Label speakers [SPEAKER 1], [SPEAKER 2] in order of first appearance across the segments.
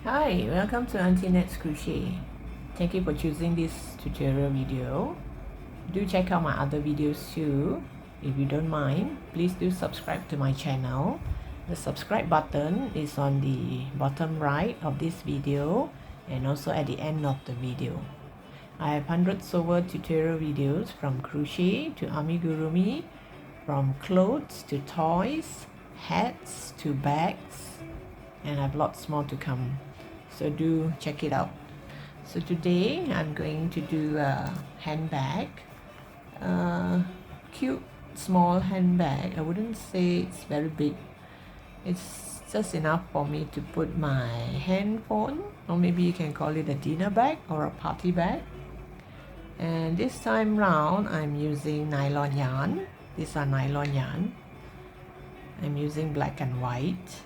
[SPEAKER 1] Hi, welcome to Auntie Nat's Crochet. Thank you for choosing this tutorial video. Do check out my other videos too. If you don't mind, please do subscribe to my channel. The subscribe button is on the bottom right of this video and also at the end of the video. I have hundreds over tutorial videos from crochet to amigurumi, from clothes to toys, hats to bags, and I have lots more to come. So do check it out. So today I'm going to do a handbag, cute small handbag. I wouldn't say it's very big. It's just enough for me to put my handphone, or maybe you can call it a dinner bag or a party bag. And this time round I'm using nylon yarn. These are nylon yarn. I'm using black and white,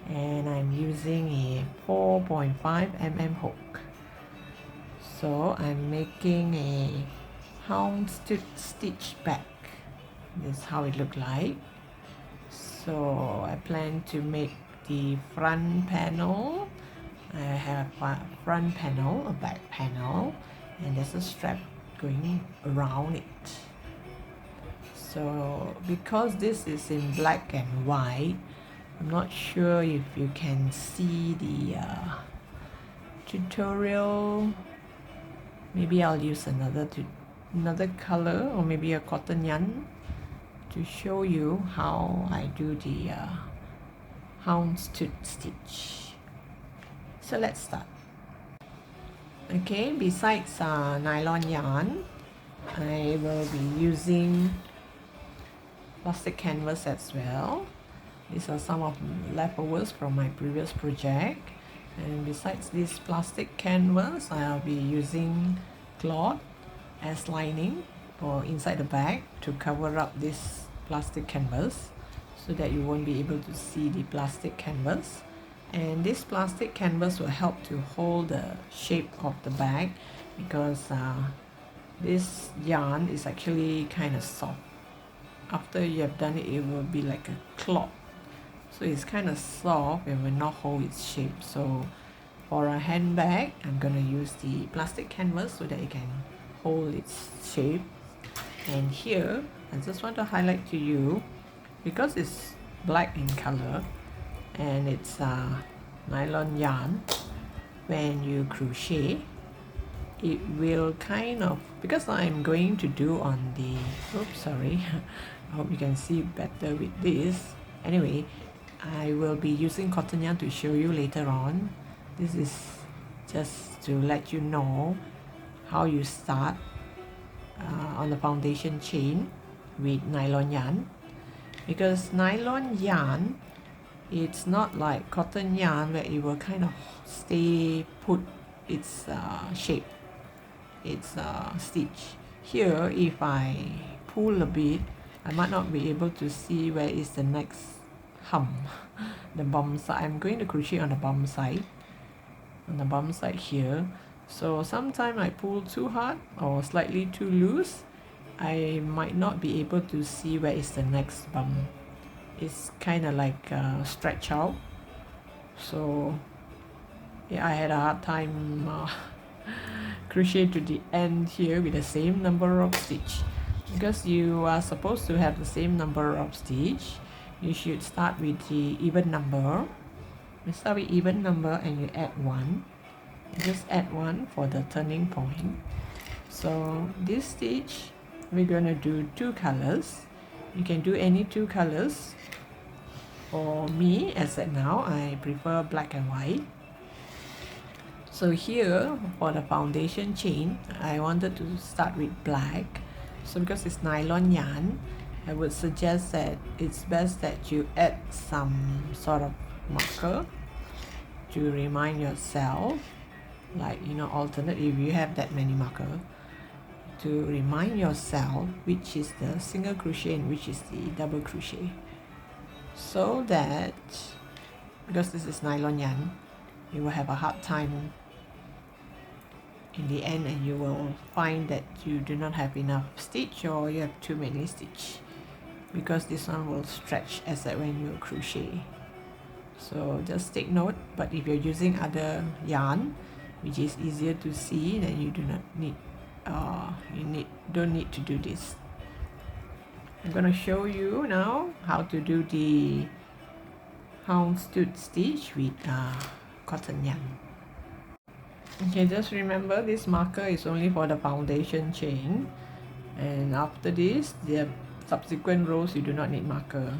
[SPEAKER 1] and I'm using a 4.5 mm hook. So I'm making a Houndstooth stitch bag. This is how it looks like. So I plan to make the front panel. I have a front panel, a back panel, and there's a strap going around it. So because this is in black and white, I'm not sure if you can see the tutorial. Maybe I'll use another color, or maybe a cotton yarn, to show you how I do the Houndstooth stitch. So let's start. Okay, besides nylon yarn, I will be using plastic canvas as well. These are some of the leftovers from my previous project. And besides this plastic canvas, I'll be using cloth as lining for inside the bag to cover up this plastic canvas so that you won't be able to see the plastic canvas. And this plastic canvas will help to hold the shape of the bag, because this yarn is actually kind of soft. After you have done it, it will be like a cloth. So it's kind of soft and will not hold its shape. So for a handbag, I'm going to use the plastic canvas so that it can hold its shape. And here, I just want to highlight to you, because it's black in color and it's nylon yarn, when you crochet, it will kind of, because I'm going to do on the, oops, sorry, I hope you can see better with this. Anyway, I will be using cotton yarn to show you later on. This is just to let you know how you start on the foundation chain with nylon yarn. Because nylon yarn, it's not like cotton yarn where it will kind of stay put its shape, its stitch. Here, if I pull a bit, I might not be able to see where is the next the bum side. I'm going to crochet on the bum side, here. So sometimes I pull too hard or slightly too loose, I might not be able to see where is the next bum. It's kind of like stretch out. So yeah, I had a hard time crochet to the end here with the same number of stitch. Because you are supposed to have the same number of stitch, you should start with the even number. You start with even number and you add 1. You just add 1 for the turning point. So this stitch, we're going to do 2 colors. You can do any 2 colors. For me, as at now, I prefer black and white. So here, for the foundation chain, I wanted to start with black. So because it's nylon yarn, I would suggest that it's best that you add some sort of marker to remind yourself, like, alternate, if you have that many marker, to remind yourself which is the single crochet and which is the double crochet. So that, because this is nylon yarn, you will have a hard time in the end, and you will find that you do not have enough stitch, or you have too many stitch, because this one will stretch as that when you crochet. So just take note, but if you're using other yarn which is easier to see, then you do not need don't need to do this. I'm going to show you now how to do the Houndstooth stitch with cotton yarn. Okay, just remember this marker is only for the foundation chain, and after this, the subsequent rows you do not need marker.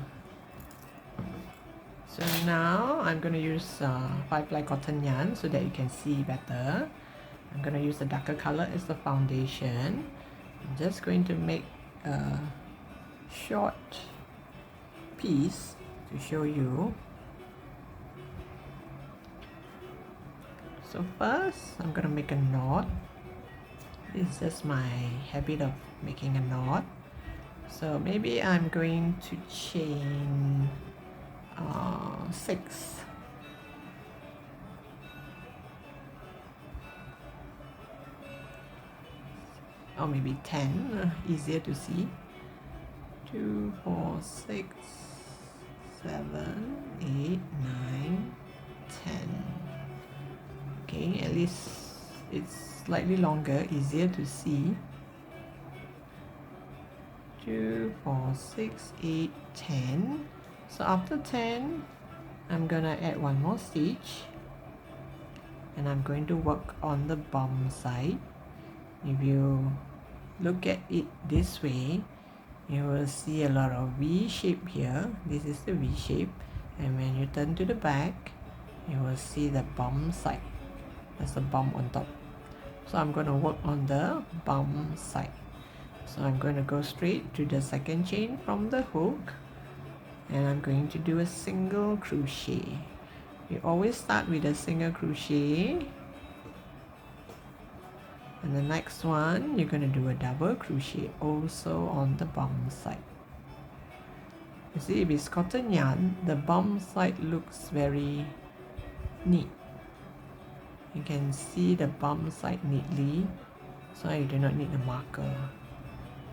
[SPEAKER 1] So now I'm going to use 5-ply cotton yarn so that you can see better. I'm going to use the darker color as the foundation. I'm just going to make a short piece to show you. So first, I'm going to make a knot. This is just my habit of making a knot. So maybe I'm going to chain 6. Or maybe 10, easier to see. 2, 4, 6, 7, 8, 9, 10. Okay, at least it's slightly longer, easier to see. 2, 4, 6, 8, 10. So after 10, I'm gonna add one more stitch, and I'm going to work on the bum side. If you look at it this way, you will see a lot of V shape here. This is the V shape, and when you turn to the back, you will see the bum side. That's the bum on top. So I'm going to work on the bum side. So I'm going to go straight to the second chain from the hook, and I'm going to do a single crochet. You always start with a single crochet, and the next one you're going to do a double crochet also on the bum side. You see, if it's cotton yarn, the bum side looks very neat. You can see the bum side neatly, so you do not need a marker.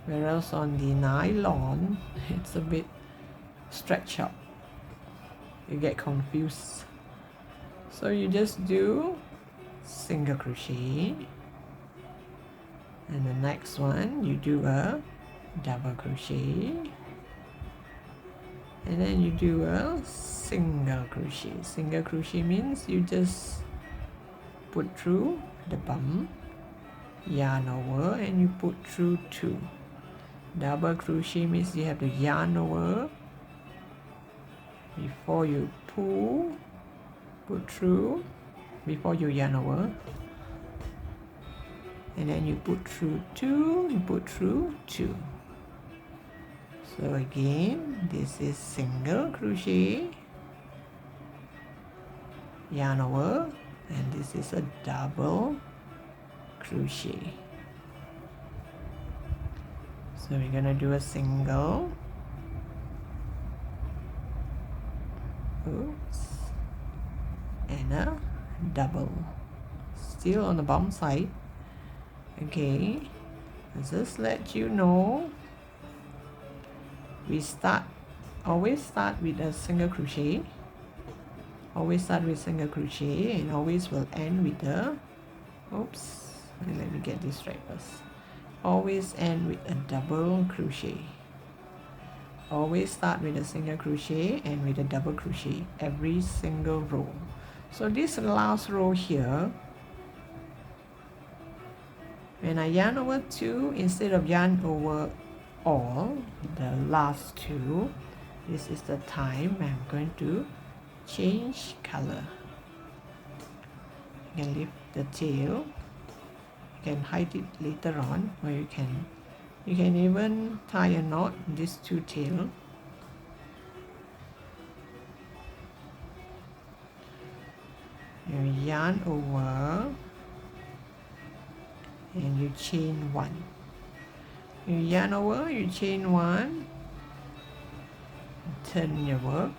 [SPEAKER 1] Whereas on the nylon, it's a bit stretched out. You get confused. So you just do single crochet, and the next one you do a double crochet, and then you do a single crochet. Single crochet means you just put through the bum, yarn over, and you put through 2. Double crochet means you have to yarn over before you pull, put through before you yarn over, and then you put through 2, you put through 2. So again, this is single crochet, yarn over, and this is a double crochet. So we're gonna do a single, oops, and a double, still on the bum side. Okay, just let you know, we always start with a single crochet, always start with single crochet, and always will end with a, oops, let me get this right first, always end with a double crochet. Always start with a single crochet and with a double crochet every single row. So this last row here, when I yarn over 2, instead of yarn over all the last 2, this is the time I'm going to change color. You can lift the tail, you can hide it later on, or you can even tie a knot in these 2 tails. You yarn over and you chain 1. You yarn over, you chain 1, turn your work.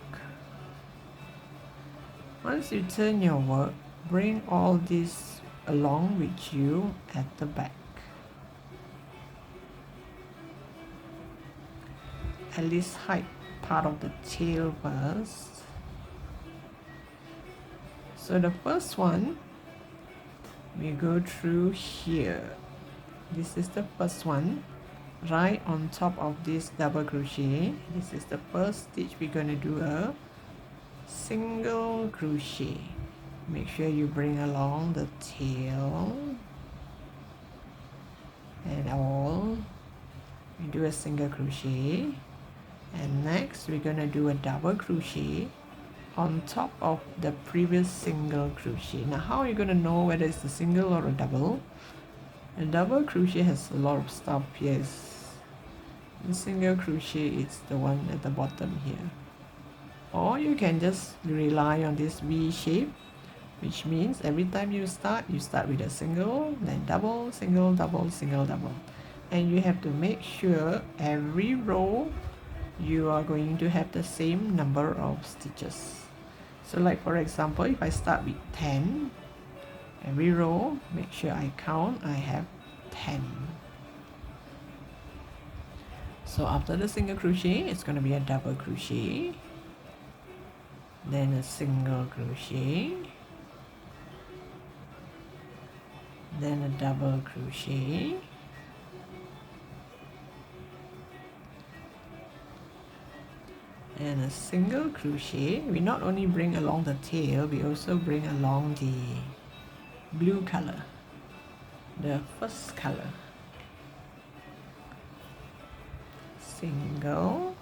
[SPEAKER 1] Once you turn your work, bring all this along with you at the back. At least hide part of the tail first. So the first one, we go through here. This is the first one, right on top of this double crochet. This is the first stitch. We're going to do a single crochet. Make sure you bring along the tail and all. We do a single crochet, and next we're going to do a double crochet on top of the previous single crochet. Now how are you going to know whether it's a single or a double? A double crochet has a lot of stuff here. The single crochet is the one at the bottom here. Or you can just rely on this V shape, which means every time you start with a single, then double, single, double, single, double. And you have to make sure every row you are going to have the same number of stitches. So like for example, if I start with 10, every row, make sure I count, I have 10. So after the single crochet, it's going to be a double crochet, then a single crochet, then a double crochet, and a single crochet. We not only bring along the tail, we also bring along the blue color, the first color. Single,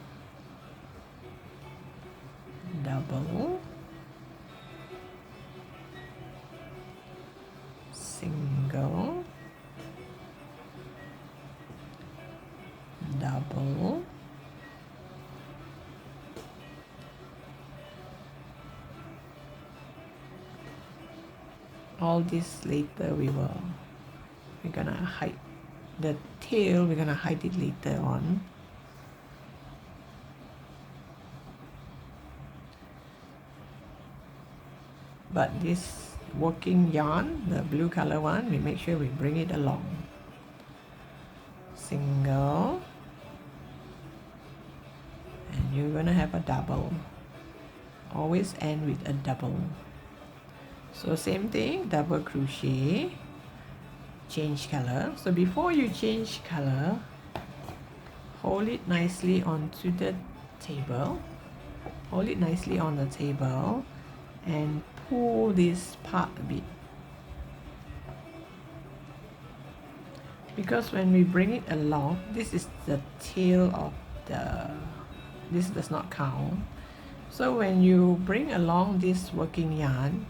[SPEAKER 1] double, single, double, all this later we're gonna hide the tail, we're gonna hide it later on. But this working yarn, the blue color one, we make sure we bring it along. Single, and you're gonna have a double. Always end with a double. So same thing, double crochet, change color. So before you change color, hold it nicely onto the table. Hold it nicely on the table and pull this part a bit. Because when we bring it along, this is the tail of this does not count. So when you bring along this working yarn,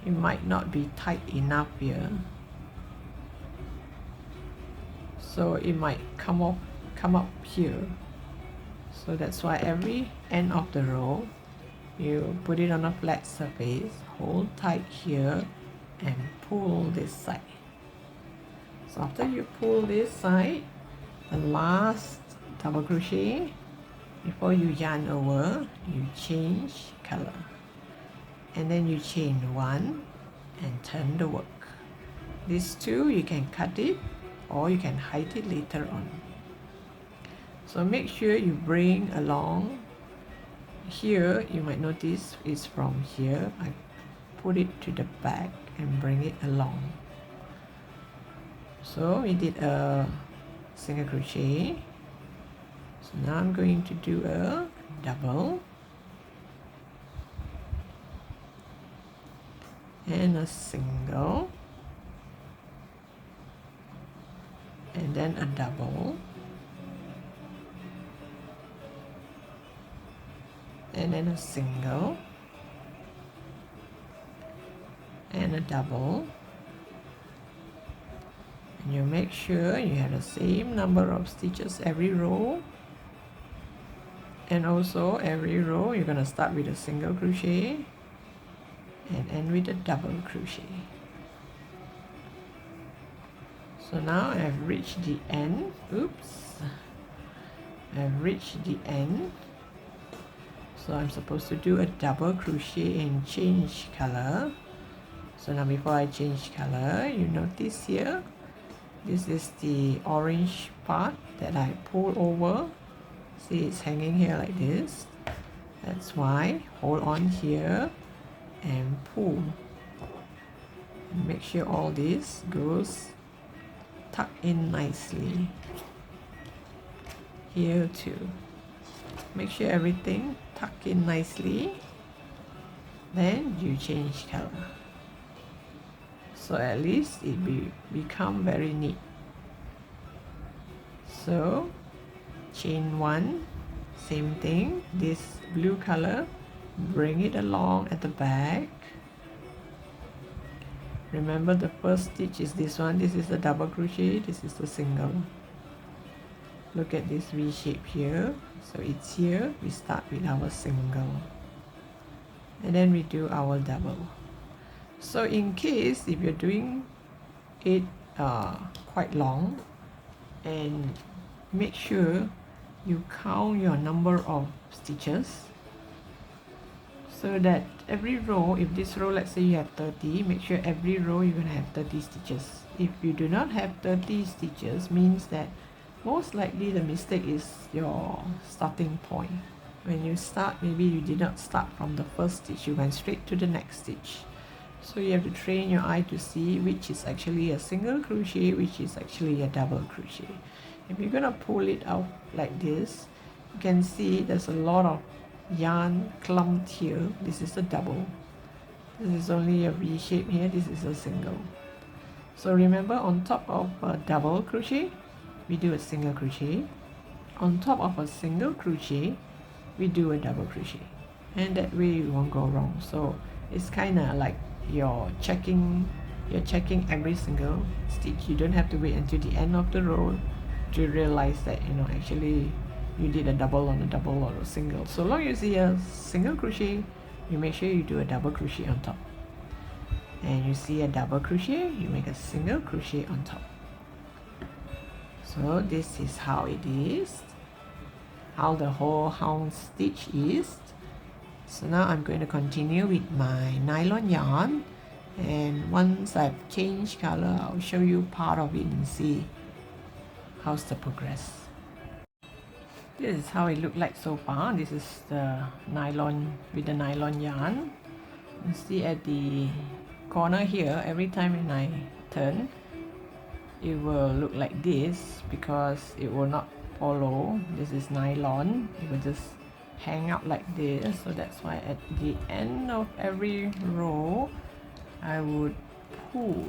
[SPEAKER 1] it might not be tight enough here. So it might come up here. So that's why every end of the row, you put it on a flat surface, hold tight here, and pull this side. So after you pull this side, the last double crochet, before you yarn over, you change color. And then you chain one and turn the work. These two, you can cut it or you can hide it later on. So make sure you bring along here. You might notice it's from here. I put it to the back and bring it along. So we did a single crochet. So now I'm going to do a double and a single, and then a double, and then a single, and a double. And you make sure you have the same number of stitches every row, and also every row you're going to start with a single crochet and end with a double crochet. So now I've reached the end. Oops, I've reached the end. So I'm supposed to do a double crochet and change color. So now before I change color, you notice here, this is the orange part that I pull over. See, it's hanging here like this. That's why hold on here and pull. make sure all this goes tucked in nicely. Here too. Make sure everything tucked in nicely. Then you change color. So at least it become very neat. So chain 1, same thing, this blue color, bring it along at the back. Remember the first stitch is this one, this is the double crochet, this is the single. Look at this V shape here, so it's here, we start with our single and then we do our double. So in case if you're doing it quite long, and make sure you count your number of stitches, so that every row, if this row, let's say you have 30, make sure every row you're going to have 30 stitches. If you do not have 30 stitches, means that most likely the mistake is your starting point. When you start, maybe you did not start from the first stitch, you went straight to the next stitch. So you have to train your eye to see which is actually a single crochet, which is actually a double crochet. If you're going to pull it out like this, you can see there's a lot of yarn clumped here. This is a double. This is only a V shape here. This is a single. So remember, on top of a double crochet, we do a single crochet. On top of a single crochet, we do a double crochet. And that way you won't go wrong. So it's kind of like you're checking every single stitch. You don't have to wait until the end of the row to realize that, you know, actually you did a double on a double or a single. So long as you see a single crochet, you make sure you do a double crochet on top, and you see a double crochet, you make a single crochet on top. So this is how it is, how the whole hound stitch is. So now I'm going to continue with my nylon yarn, and once I've changed color, I'll show you part of it and see how's the progress. This is how it looked like so far. This is the nylon with the nylon yarn. You see at the corner here, every time when I turn, it will look like this because it will not follow. This is nylon. It will just hang out like this. So that's why at the end of every row, I would pull.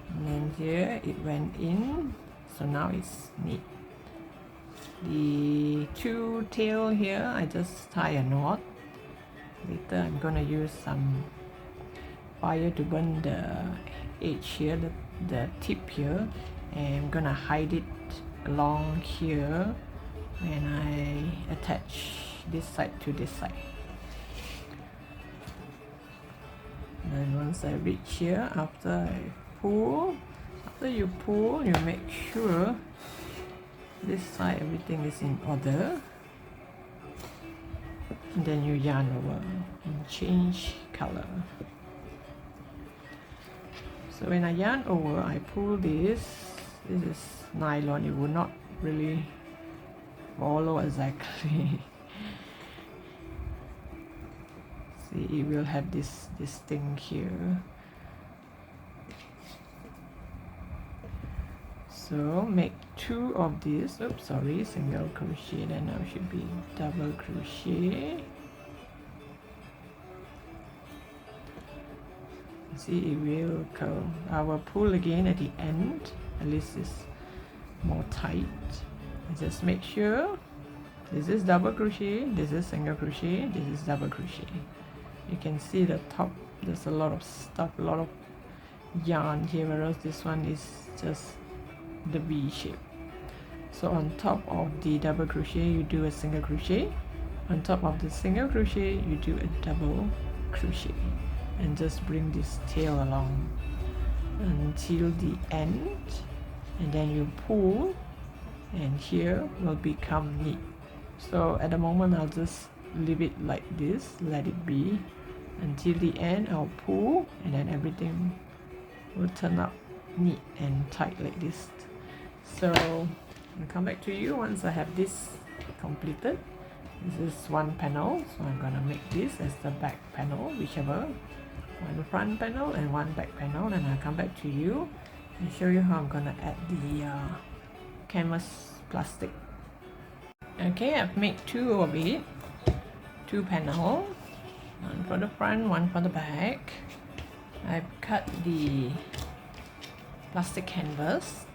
[SPEAKER 1] And then here it went in. So now it's neat. The two tail here, I just tie a knot. Later I'm gonna use some fire to burn the edge here, the tip here, and I'm gonna hide it along here when I attach this side to this side. And then once I reach here, after you pull, you make sure this side everything is in order, and then you yarn over and change color. So when I yarn over, I pull this is nylon, it will not really follow exactly. See, it will have this thing here. So make two of these. Oops, sorry, single crochet, then now should be double crochet. See, it will curl. I will pull again at the end, at least it's more tight. And just make sure this is double crochet, this is single crochet, this is double crochet. You can see the top, there's a lot of stuff, a lot of yarn here, whereas this one is just the V shape. So on top of the double crochet, you do a single crochet. On top of the single crochet, you do a double crochet, and just bring this tail along until the end, and then you pull, and here will become neat. So at the moment, I'll just leave it like this, let it be until the end. I'll pull, and then everything will turn up neat and tight like this. So I'll come back to you once I have this completed. This is one panel, so I'm gonna make this as the back panel, whichever. one front panel and one back panel, and I'll come back to you and show you how I'm gonna add the canvas plastic. Okay, I've made two of it, two panels, one for the front, one for the back. I've cut the plastic canvas.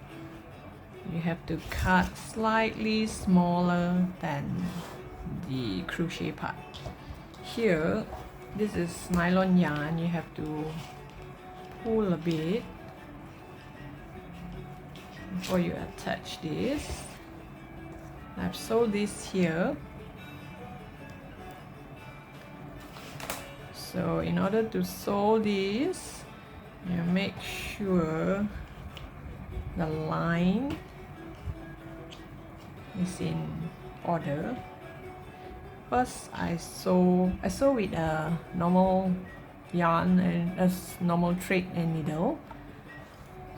[SPEAKER 1] You have to cut slightly smaller than the crochet part. Here, this is nylon yarn. You have to pull a bit before you attach this. I've sewed this here. So in order to sew this, you make sure the line is in order. First, I sew with a normal yarn and a normal thread and needle.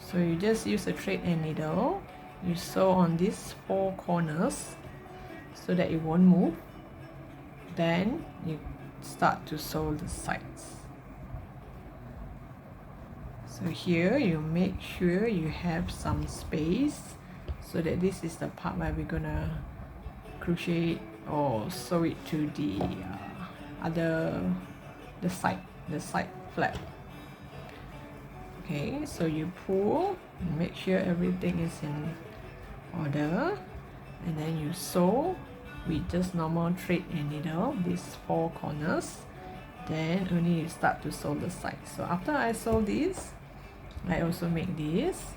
[SPEAKER 1] So you just use a thread and needle. You sew on these four corners so that it won't move. Then you start to sew the sides. So here you make sure you have some space so that this is the part where we're gonna crochet or sew it to the side flap. Okay, so you pull and make sure everything is in order, and then you sew with just normal thread and needle these four corners. Then only you start to sew the sides. So after I sew this, I also make this.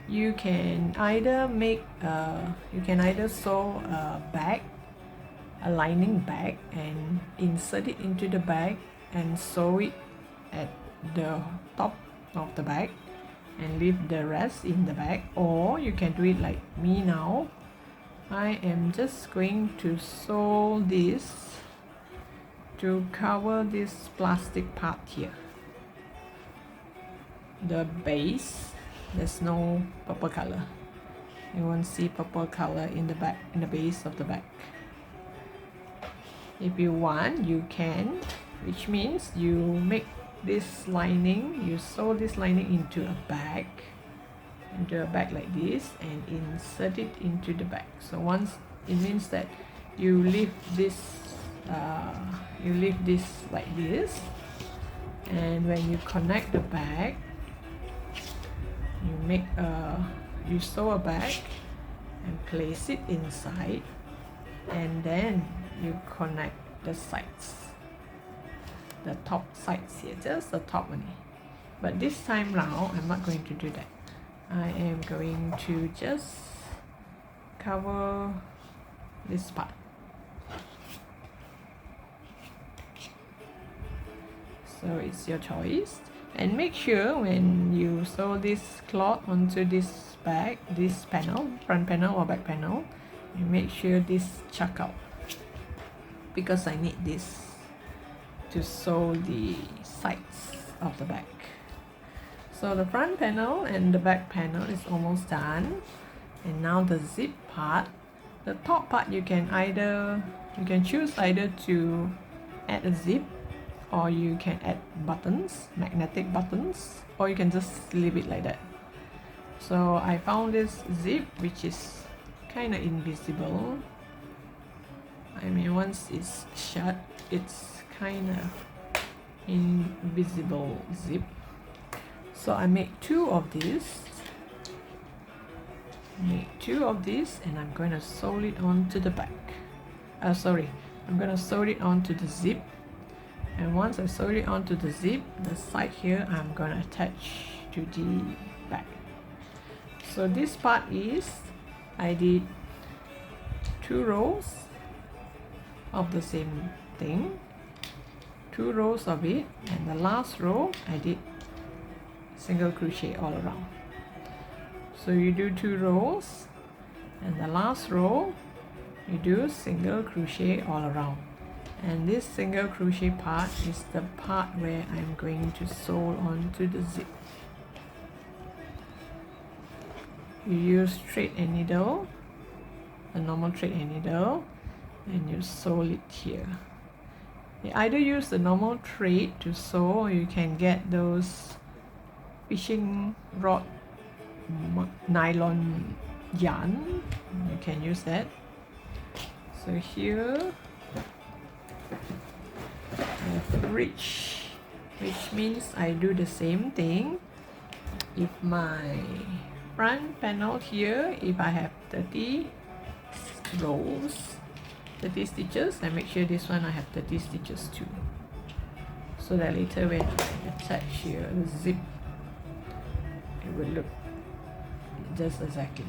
[SPEAKER 1] You can either sew a bag, a lining bag, and insert it into the bag and sew it at the top of the bag and leave the rest in the bag. Or you can do it like me now. I am just going to sew this to cover this plastic part here. The base, there's no purple color. You won't see purple color in the back, in the base of the bag. If you want, you can, which means you make this lining, you sew this lining into a bag like this and insert it into the bag. So once, it means that you leave this like this, and when you connect the bag, you sew a bag and place it inside, and then you connect the sides, the top sides here, just the top only. But this time round, I'm not going to do that. I am going to just cover this part. So it's your choice. And make sure when you sew this cloth onto this bag, this panel, front panel or back panel, you make sure this chuck out, because I need this to sew the sides of the bag. So the front panel and the back panel is almost done. And now the zip part, the top part, you can choose either to add a zip, or you can add buttons, magnetic buttons, or you can just leave it like that. So I found this zip which is kind of invisible. I mean, once it's shut, it's kind of invisible zip. So I make two of these. And I'm going to sew it onto the back. I'm going to sew it onto the zip. And once I sew it onto the zip, the side here, I'm going to attach to the back. So this part is, I did 2 rows of the same thing, 2 rows of it, and the last row I did single crochet all around. So you do 2 rows, and the last row you do single crochet all around. And this single crochet part is the part where I'm going to sew onto the zip. You use thread and needle, a normal thread and needle, and you sew it here. You either use the normal thread to sew, or you can get those fishing rod nylon yarn. You can use that. So here I have rich, which means I do the same thing. If my front panel here, if I have 30 rows, 30 stitches, I make sure this one I have 30 stitches too, so that later when I attach here the zip, it will look just exactly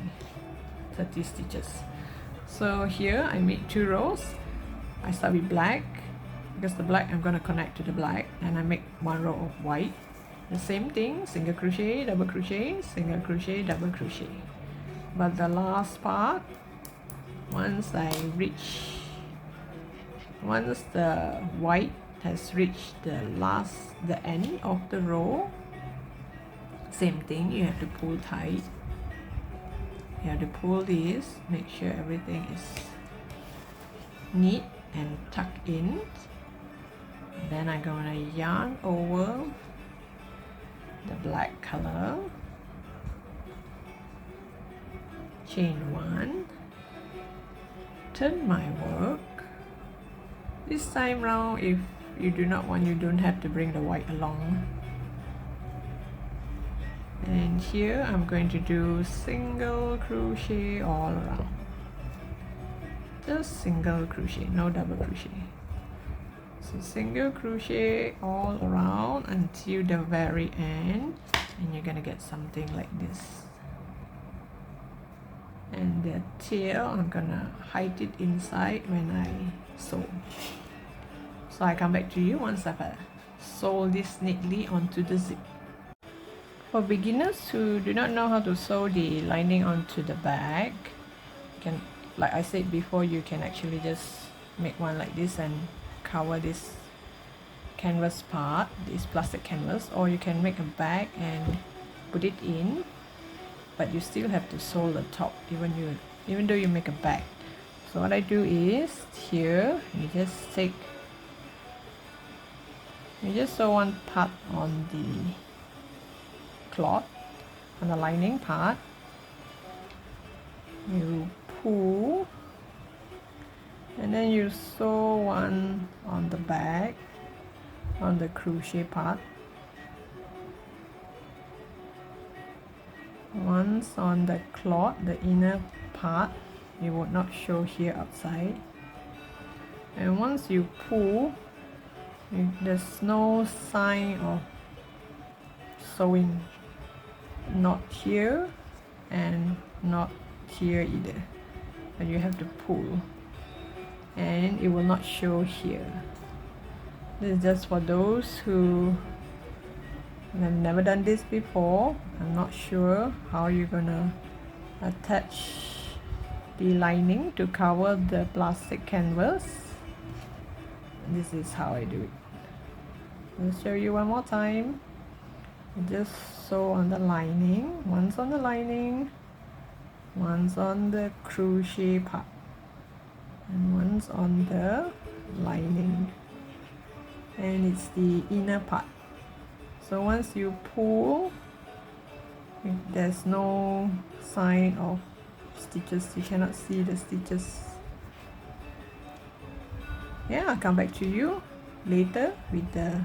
[SPEAKER 1] 30 stitches. So here I made 2 rows. I start with black, because the black I'm going to connect to the black, and I make 1 row of white. The same thing, single crochet, double crochet, single crochet, double crochet. But the last part, once the white has reached the end of the row, same thing, you have to pull tight. You have to pull this, make sure everything is neat and tucked in. Then I'm gonna yarn over the black color, chain 1, turn my work. This time round, if you do not want, you don't have to bring the white along. And here I'm going to do single crochet all around. Just single crochet, no double crochet. So single crochet all around until the very end, and you're gonna get something like this. And the tail, I'm gonna hide it inside when I sew. So I come back to you once I've sew this neatly onto the zip. For beginners who do not know how to sew the lining onto the bag, you can, like I said before, you can actually just make one like this and cover this canvas part, this plastic canvas, or you can make a bag and put it in, but you still have to sew the top even though you make a bag. So what I do is, here you just sew one part on the cloth, on the lining part, you pull, and then you sew one on the back, on the crochet part, once on the cloth, the inner part, it would not show here outside, and once you pull, there's no sign of sewing, not here and not here either, but you have to pull and it will not show here. This is just for those who have never done this before. I'm not sure how you're gonna attach the lining to cover the plastic canvas. This is how I do it. I'll show you one more time. Just sew on the lining, once on the lining, once on the crochet part, and once on the lining, and it's the inner part. So once you pull, if there's no sign of stitches, you cannot see the stitches. Yeah, I'll come back to you later with the